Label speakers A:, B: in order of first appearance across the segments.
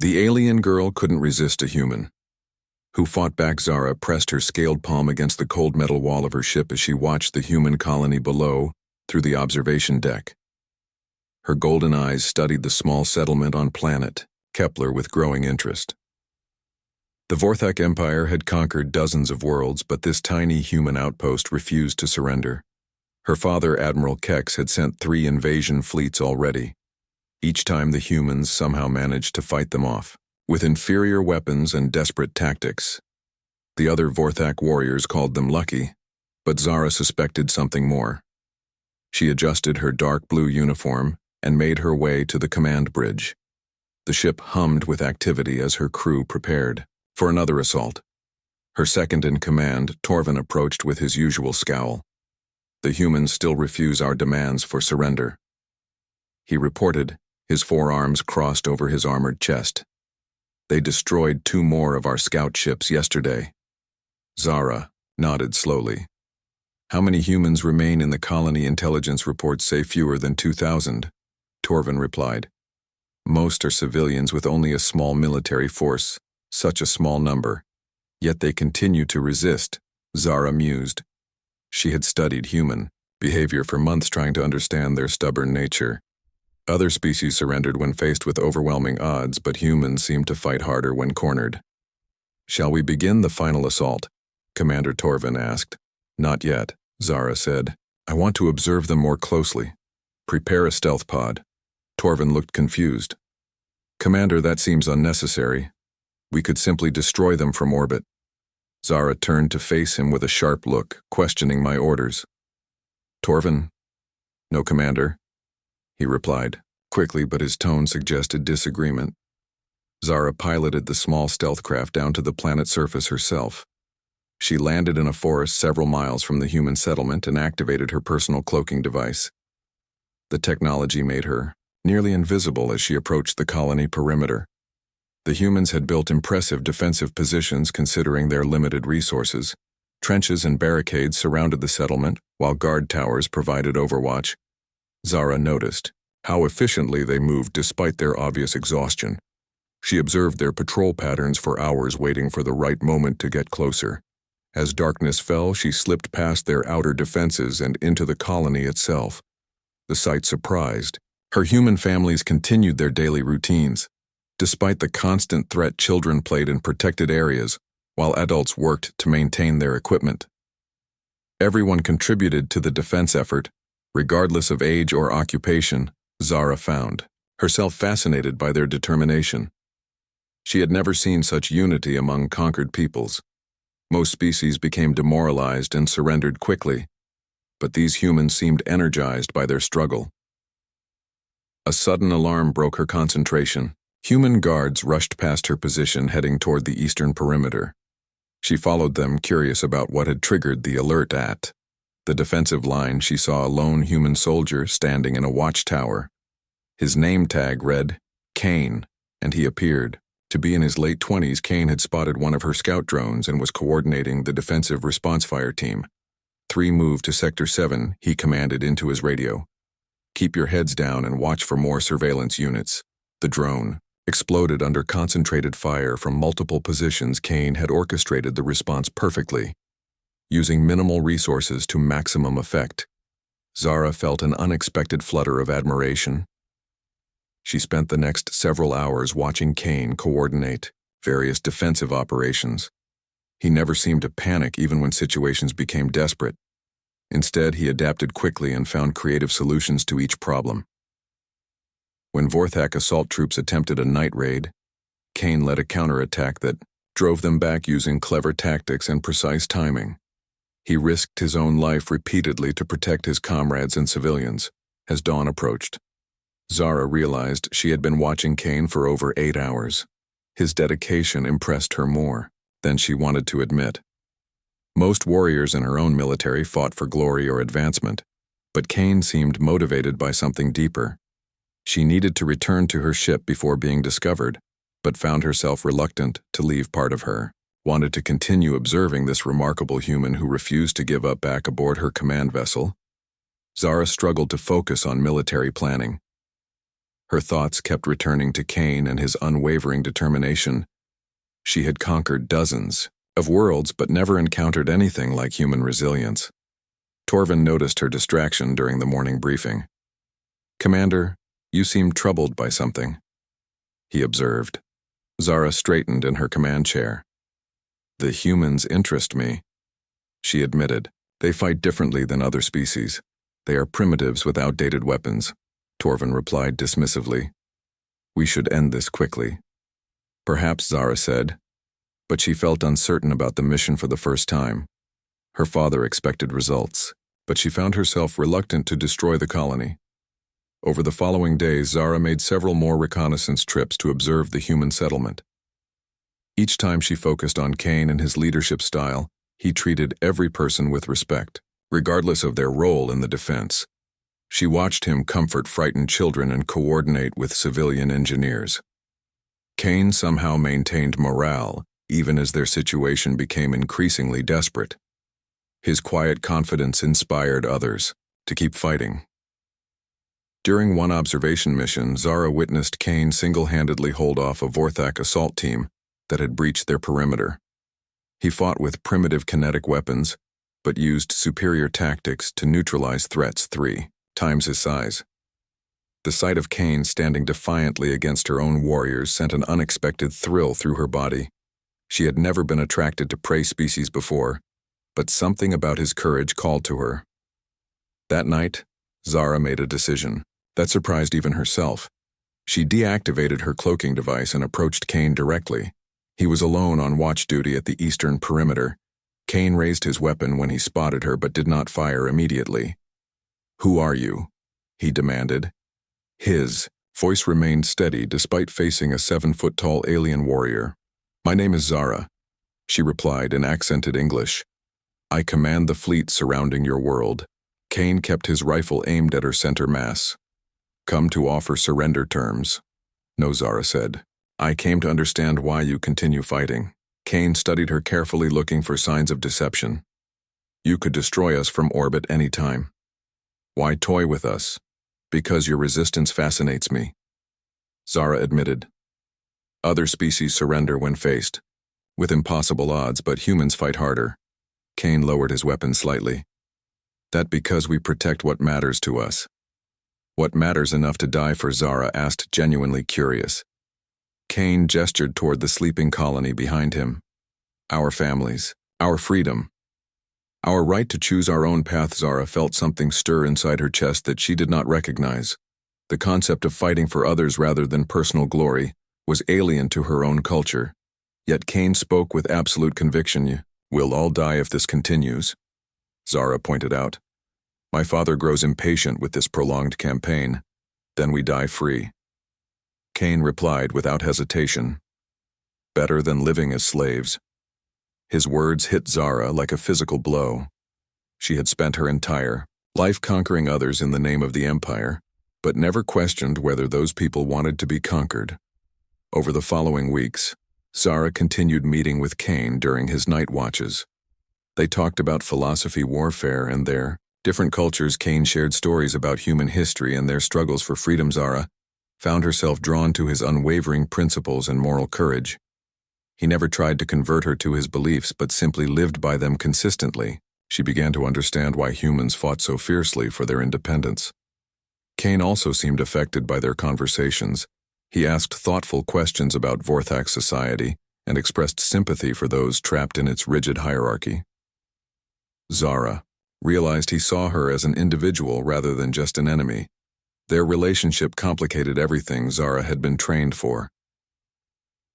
A: The alien girl couldn't resist a human. Who fought back? Zara pressed her scaled palm against the cold metal wall of her ship as she watched the human colony below through the observation deck. Her golden eyes studied the small settlement on planet Kepler with growing interest. The Vorthak Empire had conquered dozens of worlds, but this tiny human outpost refused to surrender. Her father, Admiral Kex, had sent 3 invasion fleets already. Each time the humans somehow managed to fight them off, with inferior weapons and desperate tactics. The other Vorthak warriors called them lucky, but Zara suspected something more. She adjusted her dark blue uniform and made her way to the command bridge. The ship hummed with activity as her crew prepared for another assault. Her second-in-command, Torvin, approached with his usual scowl. "The humans still refuse our demands for surrender," he reported, his forearms crossed over his armored chest. "They destroyed 2 more of our scout ships yesterday." Zara nodded slowly. "How many humans remain in the colony? Intelligence reports say fewer than 2,000, Torvin replied. "Most are civilians with only a small military force. Such a small number. Yet they continue to resist," Zara mused. She had studied human behavior for months, trying to understand their stubborn nature. Other species surrendered when faced with overwhelming odds, but humans seemed to fight harder when cornered. "Shall we begin the final assault?" Commander Torvin asked. "Not yet," Zara said. "I want to observe them more closely. Prepare a stealth pod." Torvin looked confused. "Commander, that seems unnecessary. We could simply destroy them from orbit." Zara turned to face him with a sharp look, questioning my orders. "Torvin?" "No, Commander," he replied, quickly, but his tone suggested disagreement. Zara piloted the small stealth craft down to the planet's surface herself. She landed in a forest several miles from the human settlement and activated her personal cloaking device. The technology made her nearly invisible as she approached the colony perimeter. The humans had built impressive defensive positions considering their limited resources. Trenches and barricades surrounded the settlement, while guard towers provided overwatch. Zara noticed how efficiently they moved despite their obvious exhaustion. She observed their patrol patterns for hours, waiting for the right moment to get closer. As darkness fell, she slipped past their outer defenses and into the colony itself. The sight surprised. Her human families continued their daily routines. Despite the constant threat, children played in protected areas, while adults worked to maintain their equipment. Everyone contributed to the defense effort, regardless of age or occupation, Zara found, herself fascinated by their determination. She had never seen such unity among conquered peoples. Most species became demoralized and surrendered quickly, but these humans seemed energized by their struggle. A sudden alarm broke her concentration. Human guards rushed past her position, heading toward the eastern perimeter. She followed them, curious about what had triggered the alert. At the defensive line, she saw a lone human soldier standing in a watchtower. His name tag read, Kane, and he appeared to be in his late 20s. Kane had spotted one of her scout drones and was coordinating the defensive response fire team. 3 move to Sector 7, he commanded into his radio. "Keep your heads down and watch for more surveillance units." The drone exploded under concentrated fire from multiple positions. Kane had orchestrated the response perfectly, using minimal resources to maximum effect. Zara felt an unexpected flutter of admiration. She spent the next several hours watching Kane coordinate various defensive operations. He never seemed to panic even when situations became desperate. Instead, he adapted quickly and found creative solutions to each problem. When Vorthak assault troops attempted a night raid, Kane led a counterattack that drove them back using clever tactics and precise timing. He risked his own life repeatedly to protect his comrades and civilians. As dawn approached, Zara realized she had been watching Kane for over 8 hours. His dedication impressed her more than she wanted to admit. Most warriors in her own military fought for glory or advancement, but Kane seemed motivated by something deeper. She needed to return to her ship before being discovered, but found herself reluctant to leave. Part of her wanted to continue observing this remarkable human who refused to give up. Back aboard her command vessel, Zara struggled to focus on military planning. Her thoughts kept returning to Kane and his unwavering determination. She had conquered dozens of worlds but never encountered anything like human resilience. Torvin noticed her distraction during the morning briefing. "Commander, you seem troubled by something," he observed. Zara straightened in her command chair. "The humans interest me," she admitted. "They fight differently than other species. They are primitives with outdated weapons," Torvin replied dismissively. "We should end this quickly." "Perhaps," Zara said, but she felt uncertain about the mission for the first time. Her father expected results, but she found herself reluctant to destroy the colony. Over the following days, Zara made several more reconnaissance trips to observe the human settlement. Each time she focused on Kane and his leadership style, he treated every person with respect, regardless of their role in the defense. She watched him comfort frightened children and coordinate with civilian engineers. Kane somehow maintained morale, even as their situation became increasingly desperate. His quiet confidence inspired others to keep fighting. During one observation mission, Zara witnessed Kane single-handedly hold off a Vorthak assault team that had breached their perimeter. He fought with primitive kinetic weapons, but used superior tactics to neutralize threats 3 times his size. The sight of Kane standing defiantly against her own warriors sent an unexpected thrill through her body. She had never been attracted to prey species before, but something about his courage called to her. That night, Zara made a decision that surprised even herself. She deactivated her cloaking device and approached Kane directly. He was alone on watch duty at the eastern perimeter. Kane raised his weapon when he spotted her but did not fire immediately. "Who are you?" he demanded. His voice remained steady despite facing a 7-foot-tall alien warrior. "My name is Zara," she replied in accented English. "I command the fleet surrounding your world." Kane kept his rifle aimed at her center mass. "Come to offer surrender terms." "No," Zara said. "I came to understand why you continue fighting." Kane studied her carefully, looking for signs of deception. "You could destroy us from orbit any time. Why toy with us?" "Because your resistance fascinates me," Zara admitted. "Other species surrender when faced with impossible odds, but humans fight harder." Kane lowered his weapon slightly. "That because we protect what matters to us." "What matters enough to die for?" Zara asked, genuinely curious. Kane gestured toward the sleeping colony behind him. "Our families, our freedom, our right to choose our own path." Zara felt something stir inside her chest that she did not recognize. The concept of fighting for others rather than personal glory was alien to her own culture. Yet Kane spoke with absolute conviction. "We'll all die if this continues," Zara pointed out. "My father grows impatient with this prolonged campaign. Then we die free." Kane replied without hesitation. "Better than living as slaves." His words hit Zara like a physical blow. She had spent her entire life conquering others in the name of the Empire, but never questioned whether those people wanted to be conquered. Over the following weeks, Zara continued meeting with Kane during his night watches. They talked about philosophy, warfare, and their different cultures. Kane shared stories about human history and their struggles for freedom. Zara found herself drawn to his unwavering principles and moral courage. He never tried to convert her to his beliefs but simply lived by them consistently. She began to understand why humans fought so fiercely for their independence. Kane also seemed affected by their conversations. He asked thoughtful questions about Vorthak society and expressed sympathy for those trapped in its rigid hierarchy. Zara realized he saw her as an individual rather than just an enemy. Their relationship complicated everything Zara had been trained for.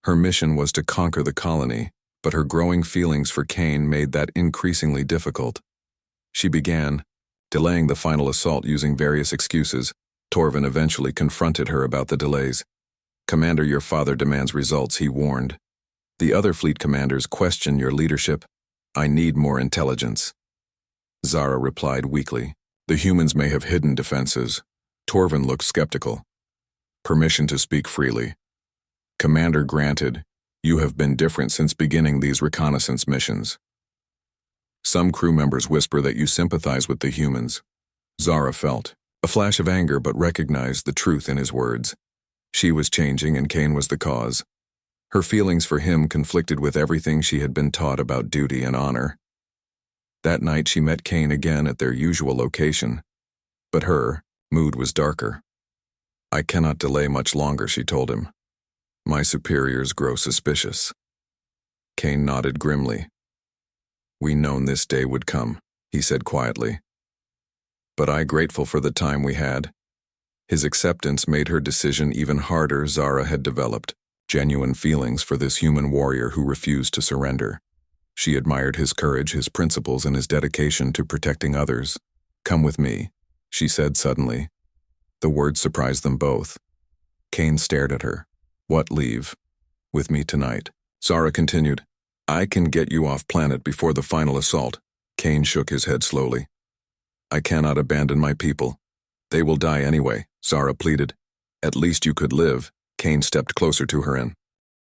A: Her mission was to conquer the colony, but her growing feelings for Kane made that increasingly difficult. She began delaying the final assault using various excuses. Torvin eventually confronted her about the delays. "Commander, your father demands results," he warned. "The other fleet commanders question your leadership. I need more intelligence." Zara replied weakly. "The humans may have hidden defenses." Torvin looked skeptical. "Permission to speak freely." "Commander granted. You have been different since beginning these reconnaissance missions. Some crew members whisper that you sympathize with the humans." Zara felt a flash of anger but recognized the truth in his words. She was changing and Kane was the cause. Her feelings for him conflicted with everything she had been taught about duty and honor. That night she met Kane again at their usual location, but her mood was darker. "I cannot delay much longer," she told him. "My superiors grow suspicious." Kane nodded grimly. "We known this day would come," he said quietly. "But I grateful for the time we had." His acceptance made her decision even harder. Zara had developed genuine feelings for this human warrior who refused to surrender. She admired his courage, his principles, and his dedication to protecting others. "Come with me," she said suddenly. The words surprised them both. Kane stared at her. "What leave?" "With me tonight." Zara continued. "I can get you off planet before the final assault." Kane shook his head slowly. "I cannot abandon my people. They will die anyway," Zara pleaded. "At least you could live." Kane stepped closer to her and,